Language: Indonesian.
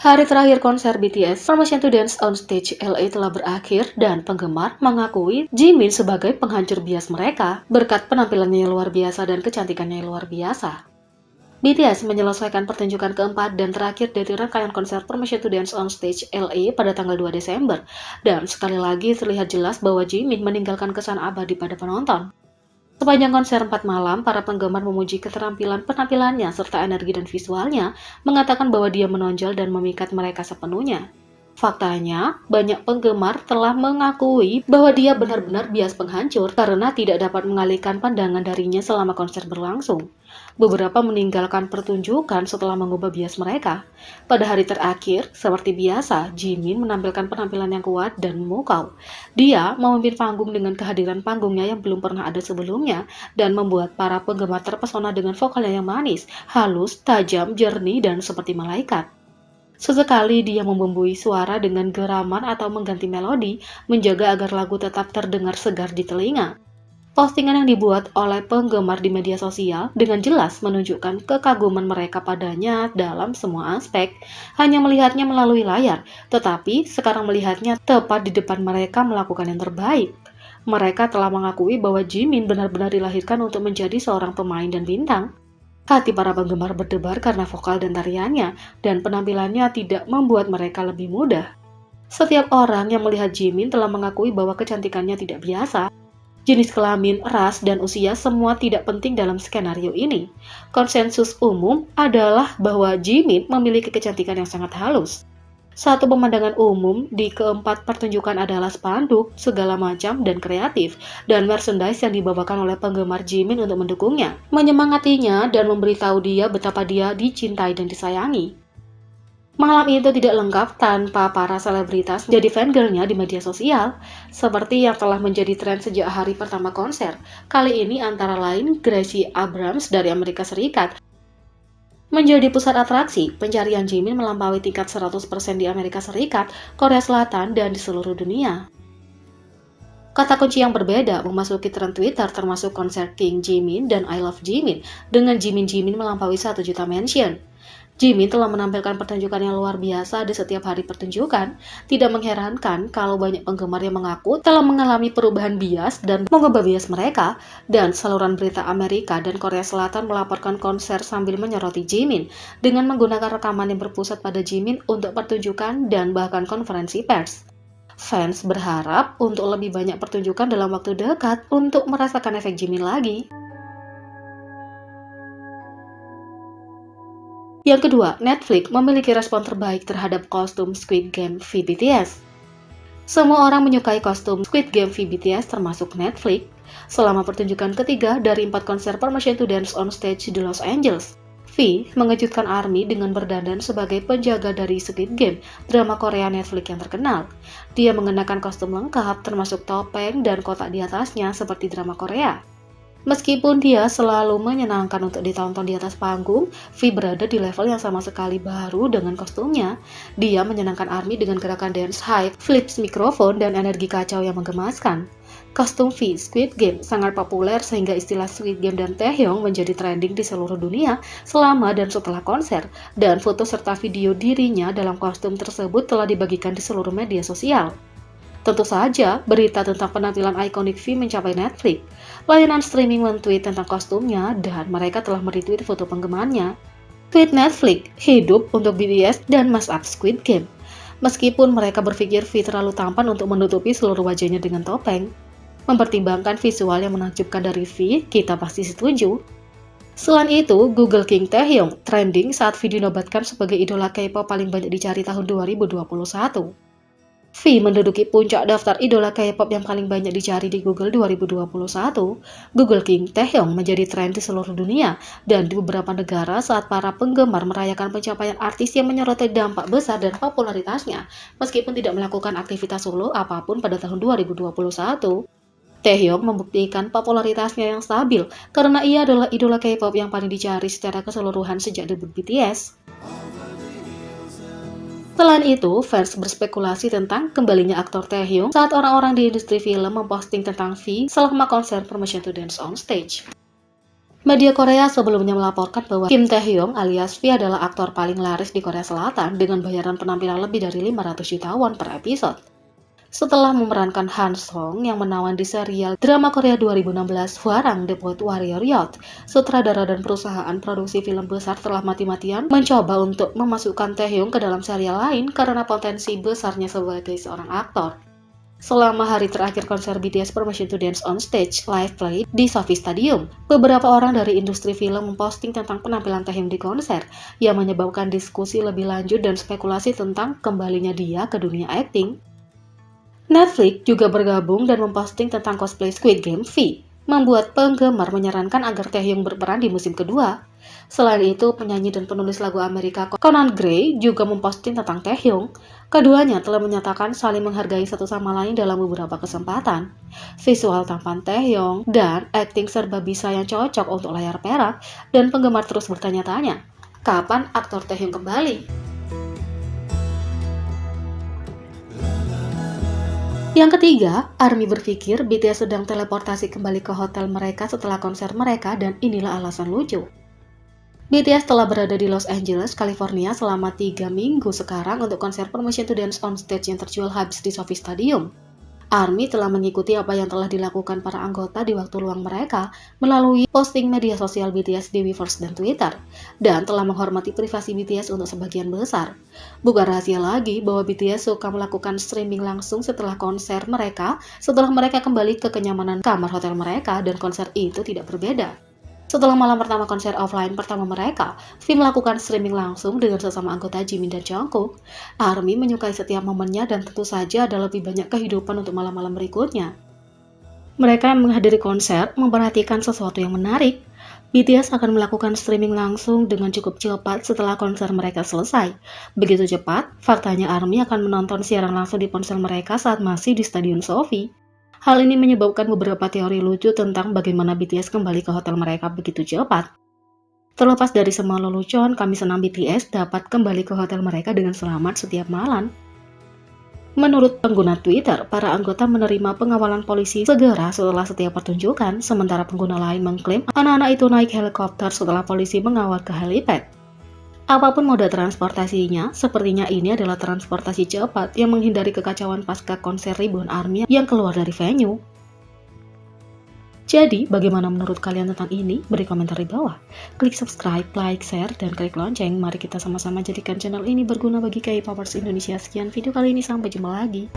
Hari terakhir konser BTS Permission to Dance on Stage LA telah berakhir dan penggemar mengakui Jimin sebagai penghancur bias mereka berkat penampilannya yang luar biasa dan kecantikannya yang luar biasa. BTS menyelesaikan pertunjukan keempat dan terakhir dari rangkaian konser Permission to Dance on Stage LA pada tanggal 2 Desember, dan sekali lagi terlihat jelas bahwa Jimin meninggalkan kesan abadi pada penonton. Sepanjang konser 4 malam, para penggemar memuji keterampilan penampilannya serta energi dan visualnya, mengatakan bahwa dia menonjol dan memikat mereka sepenuhnya. Faktanya, banyak penggemar telah mengakui bahwa dia benar-benar bias penghancur karena tidak dapat mengalihkan pandangan darinya selama konser berlangsung. Beberapa meninggalkan pertunjukan setelah mengubah bias mereka. Pada hari terakhir, seperti biasa, Jimin menampilkan penampilan yang kuat dan memukau. Dia memimpin panggung dengan kehadiran panggungnya yang belum pernah ada sebelumnya dan membuat para penggemar terpesona dengan vokalnya yang manis, halus, tajam, jernih, dan seperti malaikat. Sesekali dia membumbui suara dengan geraman atau mengganti melodi, menjaga agar lagu tetap terdengar segar di telinga. Postingan yang dibuat oleh penggemar di media sosial dengan jelas menunjukkan kekaguman mereka padanya dalam semua aspek. Hanya melihatnya melalui layar, tetapi sekarang melihatnya tepat di depan mereka melakukan yang terbaik. Mereka telah mengakui bahwa Jimin benar-benar dilahirkan untuk menjadi seorang pemain dan bintang. Hati para penggemar berdebar karena vokal dan tariannya, dan penampilannya tidak membuat mereka lebih mudah. Setiap orang yang melihat Jimin telah mengakui bahwa kecantikannya tidak biasa. Jenis kelamin, ras, dan usia semua tidak penting dalam skenario ini. Konsensus umum adalah bahwa Jimin memiliki kecantikan yang sangat halus. Satu pemandangan umum di keempat pertunjukan adalah spanduk, segala macam, dan kreatif, dan merchandise yang dibawakan oleh penggemar Jimin untuk mendukungnya, menyemangatinya, dan memberitahu dia betapa dia dicintai dan disayangi. Malam itu tidak lengkap tanpa para selebritas jadi fangirlnya di media sosial, seperti yang telah menjadi tren sejak hari pertama konser. Kali ini antara lain Gracie Abrams dari Amerika Serikat menjadi pusat atraksi. Pencarian Jimin melampaui tingkat 100% di Amerika Serikat, Korea Selatan, dan di seluruh dunia. Kata kunci yang berbeda memasuki tren Twitter termasuk konser King Jimin dan I Love Jimin dengan Jimin melampaui 1 juta mention. Jimin telah menampilkan pertunjukan yang luar biasa di setiap hari pertunjukan. Tidak mengherankan kalau banyak penggemar yang mengaku telah mengalami perubahan bias dan mengubah bias mereka, dan saluran berita Amerika dan Korea Selatan melaporkan konser sambil menyoroti Jimin dengan menggunakan rekaman yang berpusat pada Jimin untuk pertunjukan dan bahkan konferensi pers. Fans berharap untuk lebih banyak pertunjukan dalam waktu dekat untuk merasakan efek Jimin lagi. Yang kedua, Netflix memiliki respon terbaik terhadap kostum Squid Game v BTS. Semua orang menyukai kostum Squid Game v BTS termasuk Netflix selama pertunjukan ketiga dari 4 konser Permission to Dance on Stage di Los Angeles. V mengejutkan ARMY dengan berdandan sebagai penjaga dari Squid Game, drama Korea Netflix yang terkenal. Dia mengenakan kostum lengkap termasuk topeng dan kotak di atasnya seperti drama Korea. Meskipun dia selalu menyenangkan untuk ditonton di atas panggung, V berada di level yang sama sekali baru dengan kostumnya. Dia menyenangkan ARMY dengan gerakan dance hype, flips mikrofon, dan energi kacau yang menggemaskan. Kostum V Squid Game sangat populer sehingga istilah Squid Game dan Taehyung menjadi trending di seluruh dunia selama dan setelah konser, dan foto serta video dirinya dalam kostum tersebut telah dibagikan di seluruh media sosial. Tentu saja, berita tentang penampilan ikonik V mencapai Netflix. Layanan streaming men-tweet tentang kostumnya dan mereka telah meretweet foto penggemarnya. Tweet Netflix, hidup untuk BTS dan Mask Up Squid Game. Meskipun mereka berpikir V terlalu tampan untuk menutupi seluruh wajahnya dengan topeng. Mempertimbangkan visual yang menakjubkan dari V, kita pasti setuju. Selain itu, Google King Taehyung trending saat V dinobatkan sebagai idola K-pop paling banyak dicari tahun 2021. V menduduki puncak daftar idola K-pop yang paling banyak dicari di Google 2021. Google King Taehyung menjadi tren di seluruh dunia dan di beberapa negara saat para penggemar merayakan pencapaian artis yang menyoroti dampak besar dan popularitasnya, meskipun tidak melakukan aktivitas solo apapun pada tahun 2021. Taehyung membuktikan popularitasnya yang stabil karena ia adalah idola K-pop yang paling dicari secara keseluruhan sejak debut BTS. Selain itu, fans berspekulasi tentang kembalinya aktor Taehyung saat orang-orang di industri film memposting tentang V selama konser Permission to Dance on Stage. Media Korea sebelumnya melaporkan bahwa Kim Tae-hyung alias V adalah aktor paling laris di Korea Selatan dengan bayaran penampilan lebih dari 500 juta won per episode. Setelah memerankan Han Song yang menawan di serial drama Korea 2016 Hwarang The Boat Warrior Yacht, sutradara dan perusahaan produksi film besar telah mati-matian mencoba untuk memasukkan Taehyung ke dalam serial lain karena potensi besarnya sebagai seorang aktor. Selama hari terakhir konser BTS Permission to Dance on Stage Live Play di Sophie Stadium, beberapa orang dari industri film memposting tentang penampilan Taehyung di konser, yang menyebabkan diskusi lebih lanjut dan spekulasi tentang kembalinya dia ke dunia akting. Netflix juga bergabung dan memposting tentang cosplay Squid Game V, membuat penggemar menyarankan agar Taehyung berperan di musim kedua. Selain itu, penyanyi dan penulis lagu Amerika Conan Gray juga memposting tentang Taehyung. Keduanya telah menyatakan saling menghargai satu sama lain dalam beberapa kesempatan. Visual tampan Taehyung dan akting serba bisa yang cocok untuk layar perak, dan penggemar terus bertanya-tanya, kapan aktor Taehyung kembali? Yang ketiga, ARMY berpikir BTS sedang teleportasi kembali ke hotel mereka setelah konser mereka dan inilah alasan lucu. BTS telah berada di Los Angeles, California selama 3 minggu sekarang untuk konser Permission to Dance on Stage yang terjual habis di Sophie Stadium. ARMY telah mengikuti apa yang telah dilakukan para anggota di waktu luang mereka melalui posting media sosial BTS di Weverse dan Twitter, dan telah menghormati privasi BTS untuk sebagian besar. Bukan rahasia lagi bahwa BTS suka melakukan streaming langsung setelah konser mereka setelah mereka kembali ke kenyamanan kamar hotel mereka, dan konser itu tidak berbeda. Setelah malam pertama konser offline pertama mereka, V melakukan streaming langsung dengan sesama anggota Jimin dan Jungkook. ARMY menyukai setiap momennya dan tentu saja ada lebih banyak kehidupan untuk malam-malam berikutnya. Mereka yang menghadiri konser memperhatikan sesuatu yang menarik. BTS akan melakukan streaming langsung dengan cukup cepat setelah konser mereka selesai. Begitu cepat, faktanya ARMY akan menonton siaran langsung di ponsel mereka saat masih di Stadion Sophie. Hal ini menyebabkan beberapa teori lucu tentang bagaimana BTS kembali ke hotel mereka begitu cepat. Terlepas dari semua lelucon, kami senang BTS dapat kembali ke hotel mereka dengan selamat setiap malam. Menurut pengguna Twitter, para anggota menerima pengawalan polisi segera setelah setiap pertunjukan, sementara pengguna lain mengklaim anak-anak itu naik helikopter setelah polisi mengawal ke helipad. Apapun moda transportasinya, sepertinya ini adalah transportasi cepat yang menghindari kekacauan pasca konser ribuan ARMY yang keluar dari venue. Jadi, bagaimana menurut kalian tentang ini? Beri komentar di bawah. Klik subscribe, like, share, dan klik lonceng. Mari kita sama-sama jadikan channel ini berguna bagi K-popers Indonesia. Sekian video kali ini, sampai jumpa lagi.